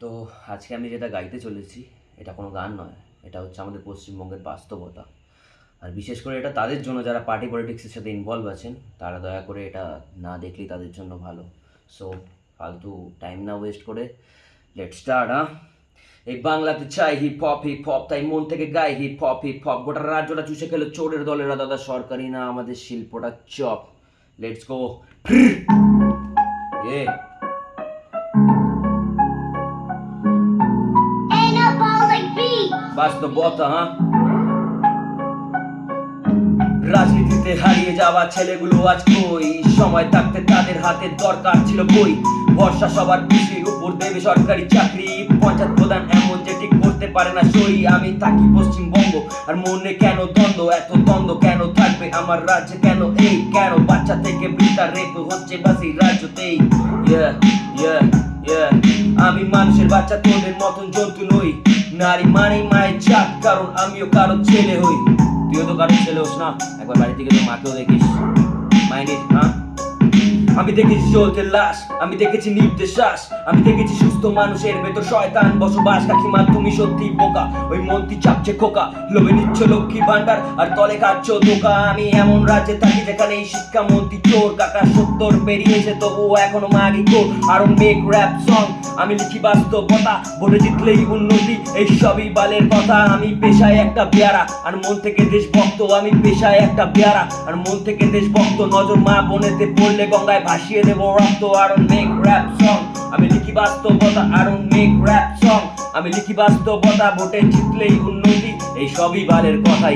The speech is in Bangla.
তো আজকে আমি যেটা গাইতে চলেছি এটা কোনো গান নয়, এটা হচ্ছে আমাদের পশ্চিমবঙ্গের বাস্তবতা। আর বিশেষ করে এটা তাদের জন্য যারা পার্টি পলিটিক্সের সাথে ইনভলভ আছেন, তারা দয়া করে এটা না দেখলেই তাদের জন্য ভালো। সো ফালতু টাইম না ওয়েস্ট করে লেটস স্টার্ট। এই বাংলাতে চাই হিপ হপ, তাই মন থেকে গাই হিপ হপ। গোটা রাজ্যটা চুষে খেলো চোরের দলেরা, দাদা সরকারি না আমাদের শিল্পটা চপ। Let's go. এ বাস্তবতা। রাজনীতিতে হারিয়ে যাওয়া ছেলেগুলো আজ কই? সময় থাকতে তাদের হাতে দরকার ছিল বই। বর্ষা সবার খুশির উপর দেবে সরকারি চাকরি, পঞ্চায়েত প্রধান এমন যে ঠিক করতে পারে না সই। আমি থাকি পশ্চিমবঙ্গ আর মনে কেন দ্বন্দ্ব, এত দ্বন্দ্ব কেন থাকবে আমার রাজ্যে? কেন এই কেন বাচ্চা থেকে বৃদ্ধা রেপ হচ্ছে বাস এই রাজ্যতেই? আমি মানুষের বাচ্চা, তোদের মতন জন্তু নই। নারী মানেই মায়ের জাত, কারণ আমিও কারো ছেলে হই। তুইও তো কারো ছেলে হোস না, একবার বাড়ি থেকে তো মাকেও দেখিস। মাইন্ড ইট, হ্যাঁ? আমি দেখেছি চলতে লাশ, আমি দেখেছি নির্দেশাস, আমি দেখেছি সুস্থ মানুষের ভেতর শয়তান বসবাস। কাকিমা তুমি সত্যি বোকা, ওই মন্ত্রী চাপছে খোকা, লোভে নিচ্ছ লক্ষ্মী ভান্ডার আর তলে খাচ্ছ ধোকা। আমি এমন রাজ্যে থাকি যেখানে এই শিক্ষামন্ত্রী চোর, কাকা 70 পেরিয়েছে তবুও এখনো মাগি কোর। আরো মেক র্যাপ সং, আমি লিখি বাস্তবতা, ভোটে জিতলেই উন্নতি, এই সবই বালের কথা। আমি পেশায় একটা পেয়ারা আর মন থেকে দেশভক্ত, আমি পেশায় একটা পেয়ারা আর মন থেকে দেশভক্ত। নজর মা বোনেতে পড়লে গঙ্গায় ভাসিয়ে দেবো রক্ত। আর মেক র্যাপ সং, আমি লিখি বাস্তবতা। আর মেক র্যাপ সং, আমি লিখি বাস্তবতা, ভোটে জিতলেই উন্নতি, এই সবই বালের কথা।